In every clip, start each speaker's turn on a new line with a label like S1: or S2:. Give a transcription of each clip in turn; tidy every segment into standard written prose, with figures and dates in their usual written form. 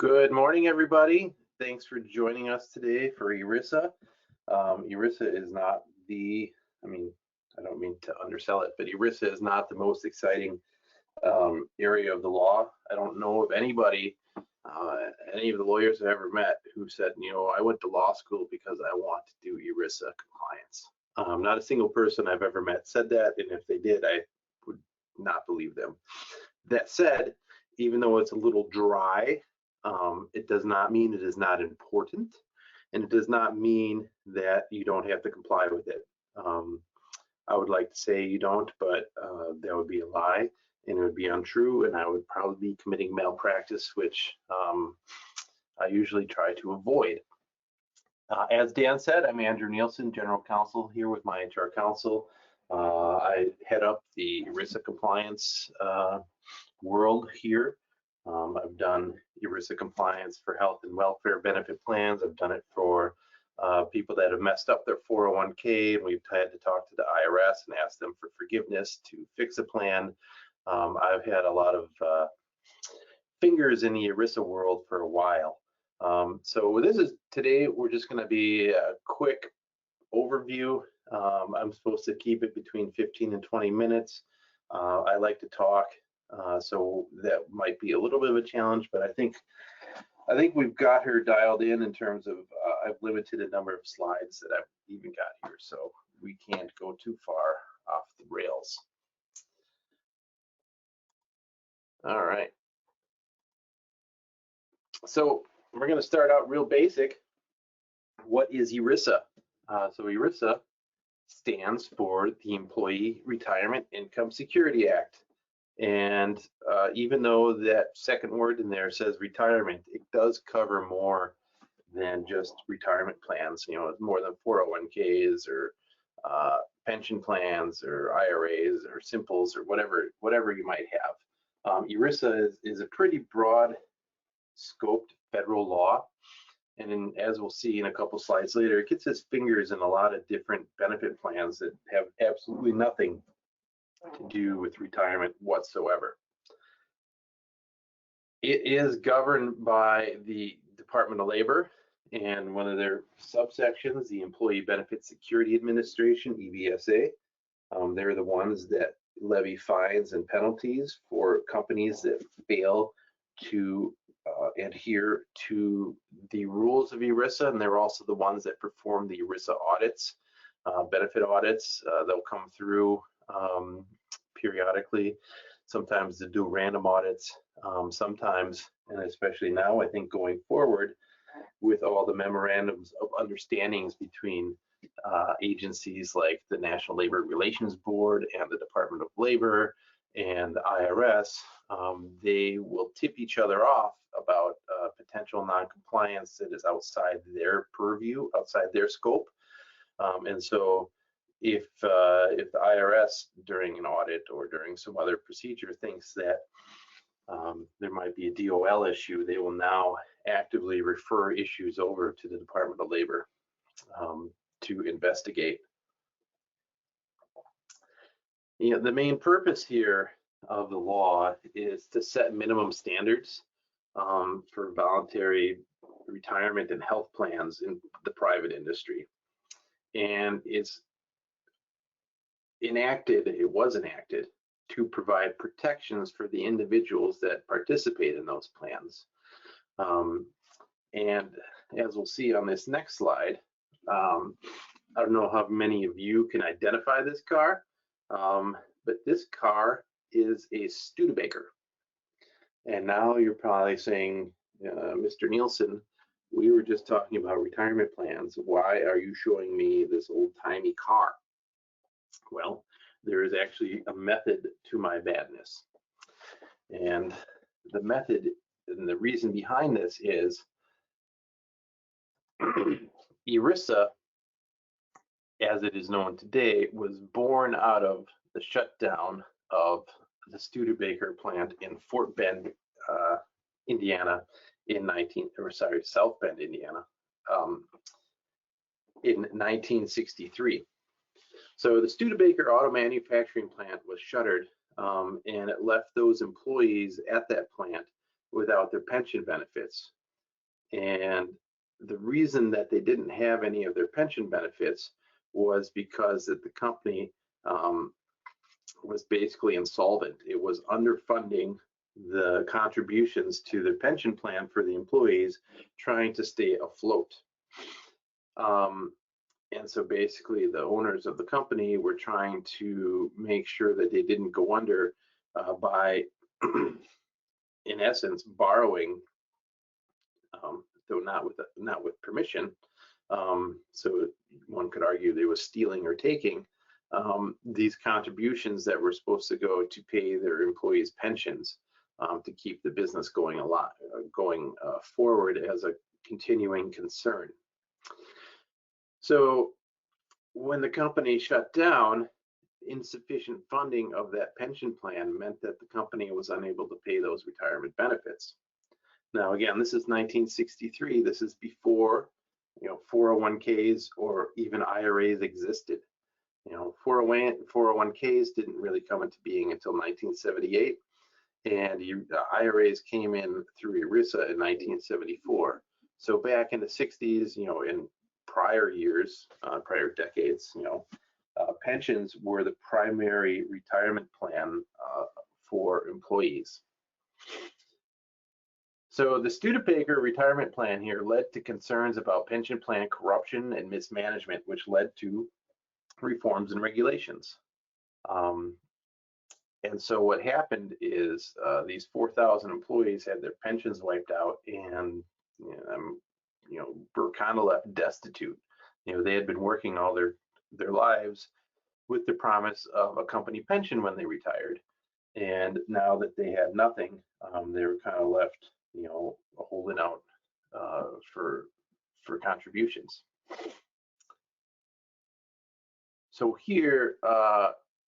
S1: Good morning, everybody. Thanks for joining us today for Erisa. Erisa is not I don't mean to undersell it, but Erisa is not the most exciting area of the law. I don't know of anybody, any of the lawyers I've ever met who said, I went to law school because I want to do Erisa compliance. Not a single person I've ever met said that, and if they did, I would not believe them. That said, even though it's a little dry, it does not mean it is not important, and it does not mean that you don't have to comply with it. I would like to say you don't, but that would be a lie, and it would be untrue, and I would probably be committing malpractice, which I usually try to avoid. As Dan said, I'm Andrew Nielsen, General Counsel here with myHRcounsel. I head up the Erisa compliance world here. I've done Erisa compliance for health and welfare benefit plans. I've done it for people that have messed up their 401k, and we've had to talk to the IRS and ask them for forgiveness to fix a plan. I've had a lot of fingers in the Erisa world for a while. So today we're just going to be a quick overview. I'm supposed to keep it between 15 and 20 minutes. I like to talk. So that might be a little bit of a challenge, but I think we've got her dialed in terms of I've limited the number of slides that I've even got here, so we can't go too far off the rails. All right. So we're going to start out real basic. What is Erisa? So Erisa stands for the Employee Retirement Income Security Act. And even though that second word in there says retirement, it does cover more than just retirement plans. It's more than 401ks or pension plans or IRAs or simples or whatever you might have. Erisa is a pretty broad scoped federal law. And as we'll see in a couple slides later, it gets its fingers in a lot of different benefit plans that have absolutely nothing to do with retirement whatsoever. It is governed by the Department of Labor and one of their subsections, the Employee Benefit Security Administration, EBSA. They're the ones that levy fines and penalties for companies that fail to adhere to the rules of Erisa, and they're also the ones that perform the Erisa audits, benefit audits. They'll come through periodically. Sometimes they do random audits. Sometimes, and especially now, I think going forward, with all the memorandums of understandings between agencies like the National Labor Relations Board and the Department of Labor and the IRS, they will tip each other off about potential non-compliance that is outside their purview, outside their scope. And so if the IRS during an audit or during some other procedure thinks that there might be a DOL issue, they will now actively refer issues over to the Department of Labor to investigate. The main purpose here of the law is to set minimum standards for voluntary retirement and health plans in the private industry. And it was enacted to provide protections for the individuals that participate in those plans. And as we'll see on this next slide, I don't know how many of you can identify this car, but this car is a Studebaker. And now you're probably saying, Mr. Nielsen, we were just talking about retirement plans. Why are you showing me this old-timey car? Well, there is actually a method to my madness. And the method and the reason behind this is Erisa, as it is known today, was born out of the shutdown of the Studebaker plant in Fort Bend, Indiana, South Bend, Indiana, in 1963. So the Studebaker auto manufacturing plant was shuttered, and it left those employees at that plant without their pension benefits. And the reason that they didn't have any of their pension benefits was because that the company was basically insolvent. It was underfunding the contributions to their pension plan for the employees, trying to stay afloat. And so basically the owners of the company were trying to make sure that they didn't go under by, in essence, borrowing, though not with permission. So one could argue they was stealing or taking these contributions that were supposed to go to pay their employees' pensions, to keep the business going forward as a continuing concern. So when the company shut down, insufficient funding of that pension plan meant that the company was unable to pay those retirement benefits. Now, again, this is 1963. This is before, 401ks or even IRAs existed. 401ks didn't really come into being until 1978, and IRAs came in through Erisa in 1974. So back in the 60s, in prior years, prior decades, pensions were the primary retirement plan for employees. So the Studebaker retirement plan here led to concerns about pension plan corruption and mismanagement, which led to reforms and regulations. And so what happened is these 4,000 employees had their pensions wiped out, and were kind of left destitute. They had been working all their lives with the promise of a company pension when they retired, and now that they had nothing, they were kind of left, holding out for contributions. So here,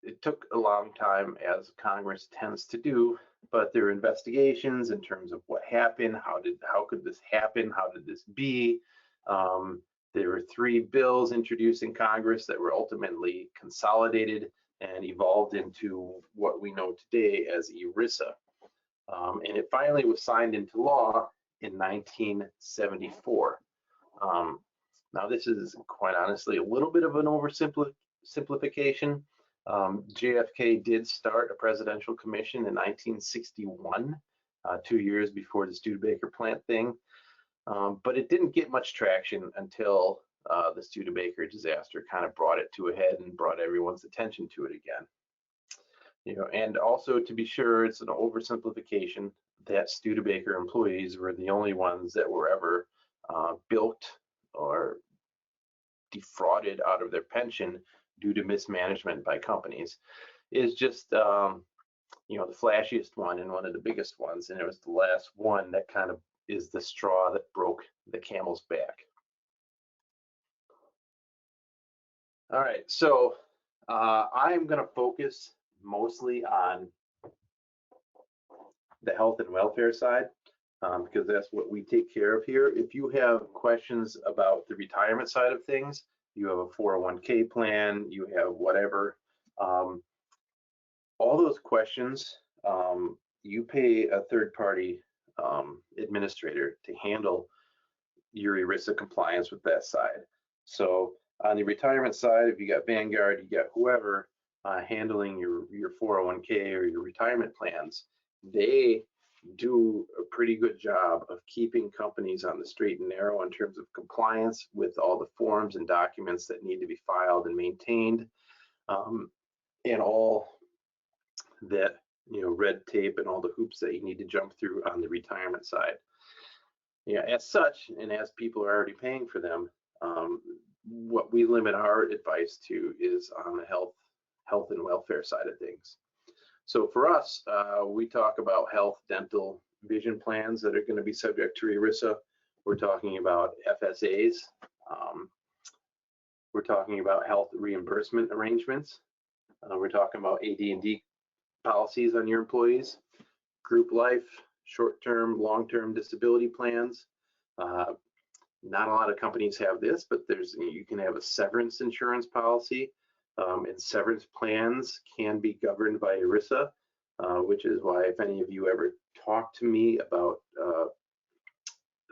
S1: it took a long time, as Congress tends to do, but there were investigations in terms of what happened, how could this happen, how did this be? There were 3 bills introduced in Congress that were ultimately consolidated and evolved into what we know today as ERISA. And it finally was signed into law in 1974. Now, this is quite honestly a little bit of an oversimplification. JFK did start a presidential commission in 1961, 2 years before the Studebaker plant thing, but it didn't get much traction until the Studebaker disaster kind of brought it to a head and brought everyone's attention to it again. And also, to be sure, it's an oversimplification that Studebaker employees were the only ones that were ever bilked or defrauded out of their pension due to mismanagement by companies. Is just the flashiest one and one of the biggest ones, and it was the last one that kind of is the straw that broke the camel's back. All right, so I'm going to focus mostly on the health and welfare side, because that's what we take care of here. If you have questions about the retirement side of things, you have a 401k plan, you have whatever, all those questions, you pay a third-party administrator to handle your ERISA compliance with that side. So on the retirement side, if you got Vanguard, you got whoever handling your 401k or your retirement plans, they do a pretty good job of keeping companies on the straight and narrow in terms of compliance with all the forms and documents that need to be filed and maintained, and all that red tape and all the hoops that you need to jump through on the retirement side. As such, and as people are already paying for them, what we limit our advice to is on the health and welfare side of things. So for us, we talk about health, dental, vision plans that are going to be subject to ERISA. We're talking about FSAs. We're talking about health reimbursement arrangements. We're talking about AD&D policies on your employees, group life, short-term, long-term disability plans. Not a lot of companies have this, but you can have a severance insurance policy, and severance plans can be governed by ERISA. which is why if any of you ever talk to me about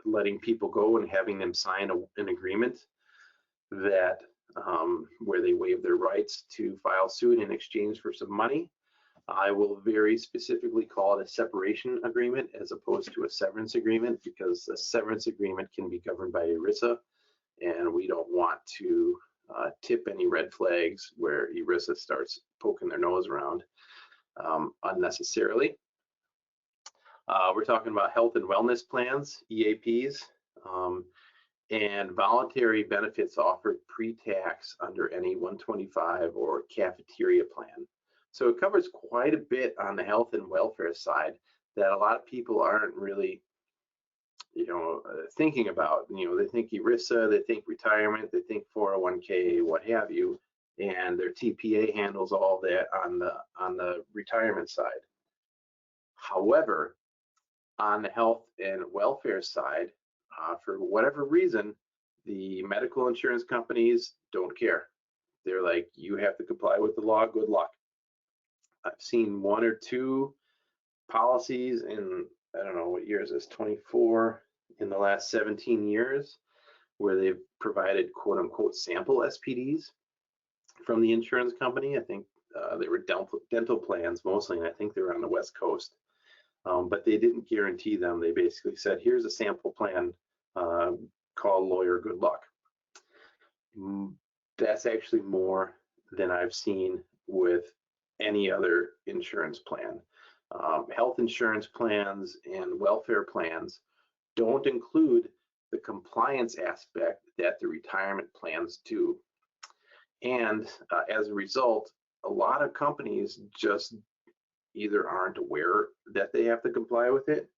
S1: letting people go and having them sign an agreement that where they waive their rights to file suit in exchange for some money, I will very specifically call it a separation agreement as opposed to a severance agreement, because a severance agreement can be governed by ERISA, and we don't want to tip any red flags where ERISA starts poking their nose around unnecessarily. We're talking about health and wellness plans, EAPs, and voluntary benefits offered pre-tax under any 125 or cafeteria plan. So it covers quite a bit on the health and welfare side that a lot of people aren't really, thinking about. They think ERISA, they think retirement, they think 401k, what have you, and their TPA handles all that on the retirement side. However, on the health and welfare side, for whatever reason, the medical insurance companies don't care. They're like, you have to comply with the law, good luck. I've seen one or two policies in, I don't know what year is this, 24, in the last 17 years, where they've provided quote unquote sample SPDs from the insurance company. I think they were dental plans mostly, and I think they were on the West Coast. But they didn't guarantee them. They basically said, here's a sample plan, call lawyer, good luck. That's actually more than I've seen with any other insurance plan. Health insurance plans and welfare plans don't include the compliance aspect that the retirement plans do. And as a result, a lot of companies just either aren't aware that they have to comply with it,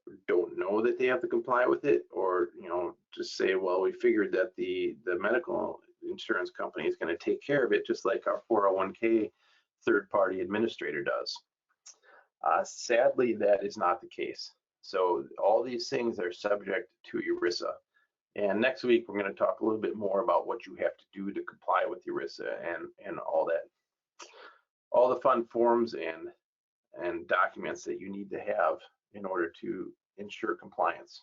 S1: or don't know that they have to comply with it, or just say, well, we figured that the medical insurance company is going to take care of it, just like our 401k third-party administrator does. Sadly, that is not the case. So all these things are subject to ERISA. And next week, we're going to talk a little bit more about what you have to do to comply with ERISA and all that, all the fun forms and documents that you need to have in order to ensure compliance.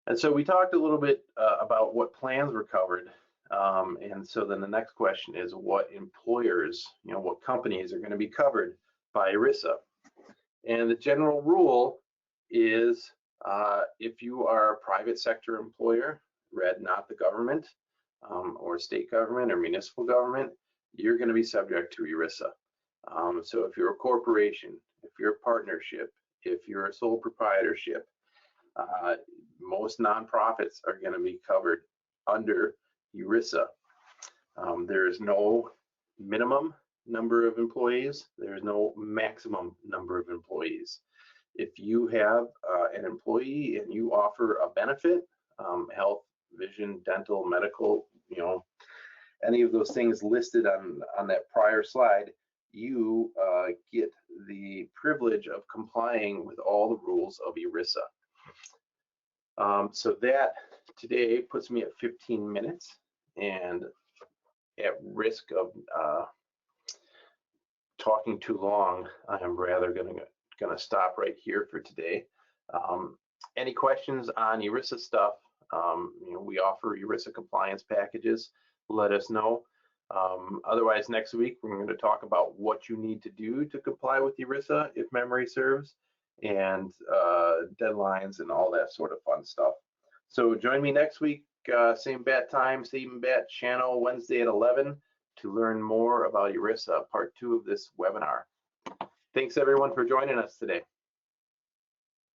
S1: And so we talked a little bit about what plans were covered. And so then the next question is what employers, what companies are going to be covered by ERISA. And the general rule is if you are a private sector employer, not the government, or state government or municipal government, you're going to be subject to ERISA. So if you're a corporation, if you're a partnership, if you're a sole proprietorship, most nonprofits are going to be covered under ERISA. There is no minimum number of employees. There is no maximum number of employees. If you have an employee and you offer a benefit, health, vision, dental, medical, any of those things listed on that prior slide, you get the privilege of complying with all the rules of ERISA. So that today puts me at 15 minutes, and at risk of talking too long, I am rather gonna stop right here for today. Any questions on ERISA stuff? We offer ERISA compliance packages. Let us know. Otherwise, next week we're going to talk about what you need to do to comply with ERISA, if memory serves, and deadlines and all that sort of fun stuff. So join me next week, same bat time, same bat channel, Wednesday at 11, to learn more about ERISA, part 2 of this webinar. Thanks everyone for joining us today.